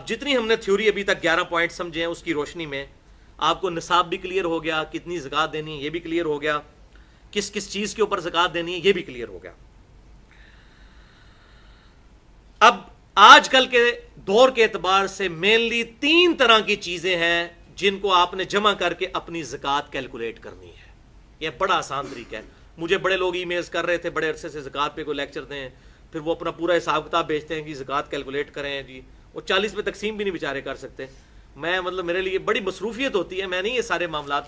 جتنی ہم نے تھیوری ابھی تک 11 پوائنٹ سمجھے ہیں اس کی روشنی میں آپ کو نصاب بھی کلیئر ہو گیا، کتنی زکوٰۃ دینی ہے یہ بھی کلیئر ہو گیا، کس کس چیز کے اوپر زکوٰۃ دینی ہے یہ بھی کلیئر ہو گیا۔ اب آج کل کے دور کے اعتبار سے مینلی 3 طرح کی چیزیں ہیں جن کو آپ نے جمع کر کے اپنی زکوٰۃ کیلکولیٹ کرنی ہے۔ یہ بڑا آسان طریقہ ہے۔ مجھے بڑے لوگ ای میلز کر رہے تھے بڑے عرصے سے زکوٰۃ پہ کوئی لیکچر دیں، پھر وہ اپنا پورا حساب کتاب بھیجتے ہیں کہ زکوٰۃ کیلکولیٹ کریں جی، وہ 40 پہ تقسیم بھی نہیں بیچارے کر سکتے۔ میں مطلب میرے لیے بڑی مصروفیت ہوتی ہے، میں نہیں یہ سارے معاملات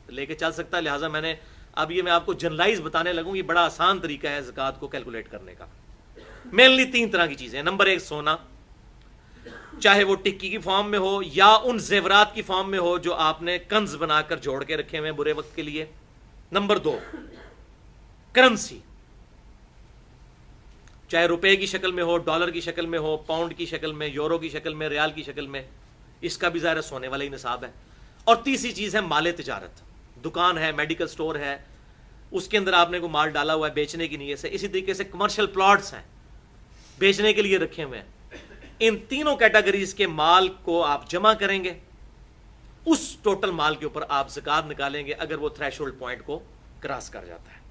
لے کے چل سکتا، لہٰذا میں نے اب یہ میں آپ کو جنرلائز بتانے لگوں، یہ بڑا آسان طریقہ ہے زکوٰۃ کو کیلکولیٹ کرنے کا۔ مینلی 3 طرح کی چیزیں ہیں۔ نمبر 1 سونا، چاہے وہ ٹکی کی فارم میں ہو یا ان زیورات کی فارم میں ہو جو آپ نے کنز بنا کر جوڑ کے رکھے ہوئے ہیں برے وقت کے لیے۔ نمبر 2 کرنسی، چاہے روپے کی شکل میں ہو، ڈالر کی شکل میں ہو، پاؤنڈ کی شکل میں، یورو کی شکل میں، ریال کی شکل میں، اس کا بھی ظاہر سونے والا ہی نصاب ہے۔ اور تیسری چیز ہے مال تجارت، دکان ہے، میڈیکل سٹور ہے، اس کے اندر آپ نے کوئی مال ڈالا ہوا ہے بیچنے کی نیت سے۔ اسی طریقے سے کمرشل پلاٹس ہیں بیچنے کے لیے رکھے ہوئے ہیں۔ ان تینوں کیٹیگریز کے مال کو آپ جمع کریں گے، اس ٹوٹل مال کے اوپر آپ زکوٰۃ نکالیں گے اگر وہ تھریش ہولڈ پوائنٹ کو کراس کر جاتا ہے۔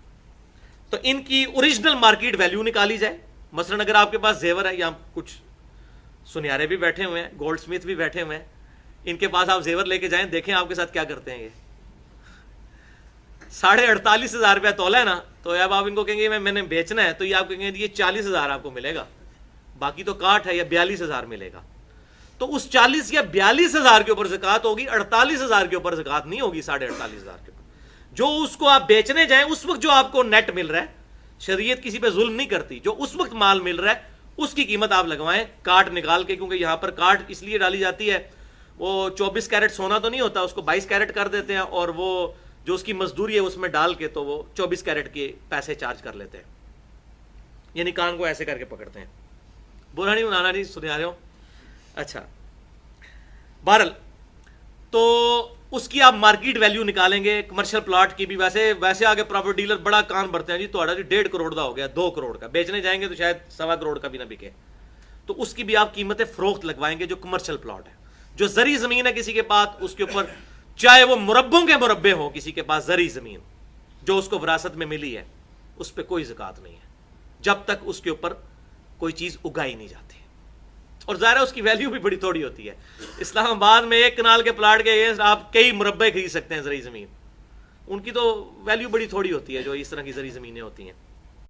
تو ان کی اوریجنل مارکیٹ ویلیو نکالی جائے۔ مثلا اگر آپ کے پاس زیور ہے، یا کچھ سنیارے بھی بیٹھے ہوئے ہیں، گولڈ سمتھ بھی بیٹھے ہوئے ہیں، ان کے پاس آپ زیور لے کے جائیں، دیکھیں آپ کے ساتھ کیا کرتے ہیں۔ یہ 48,500 روپیہ تولہ ہے نا، تو اب آپ ان کو کہیں گے میں نے بیچنا ہے، تو یہ آپ کہیں گے یہ 40,000 آپ کو ملے گا، باقی تو کاٹ ہے، یا 42,000 ملے گا۔ تو اس 40 یا 42,000 کے اوپر زکوٰۃ ہوگی، 48,000 کے اوپر زکوٰۃ نہیں ہوگی، 48,500 کے اوپر۔ جو اس کو آپ بیچنے جائیں اس وقت جو آپ کو نیٹ مل رہا ہے، شریعت کسی پہ ظلم نہیں کرتی، جو اس وقت مال مل رہا ہے اس کی قیمت آپ لگوائیں کاٹ نکال کے، کیونکہ یہاں پر کاٹ اس لیے ڈالی جاتی ہے، وہ 24 کیرٹ سونا تو نہیں ہوتا، اس کو 22 کیرٹ کر دیتے ہیں، اور وہ جو اس کی مزدوری ہے اس میں ڈال کے تو وہ 24 کیرٹ کے پیسے چارج کر لیتے ہیں، یعنی کان کو ایسے کر کے پکڑتے ہیں۔ برا نہیں بنانا، نہیں سنے آ رہے ہو؟ اچھا، بہرحال تو اس کی آپ مارکیٹ ویلیو نکالیں گے، کمرشل پلاٹ کی بھی۔ ویسے آگے پراپرٹی ڈیلر بڑا کان بھرتے ہیں جی، تو 1.5 کروڑ کا ہو گیا، 2 کروڑ کا، بیچنے جائیں گے تو شاید 1.25 کروڑ کا بھی نہ بکے، تو اس کی بھی آپ قیمت فروخت لگوائیں گے جو کمرشل پلاٹ ہے۔ جو زرعی زمین ہے کسی کے پاس، اس کے اوپر چاہے وہ مربوں کے مربے ہوں، کسی کے پاس زرعی زمین جو اس کو وراثت میں ملی ہے، اس پہ کوئی زکوٰۃ نہیں ہے جب تک اس کے اوپر کوئی چیز اگائی نہیں جاتی۔ اور ظاہر ہے اس کی ویلیو بھی بڑی تھوڑی ہوتی ہے۔ اسلام آباد میں 1 کنال کے پلاٹ کے آپ کئی مربع خرید سکتے ہیں زرعی زمین، ان کی تو ویلیو بڑی تھوڑی ہوتی ہے جو اس طرح کی زرعی زمینیں ہوتی ہیں۔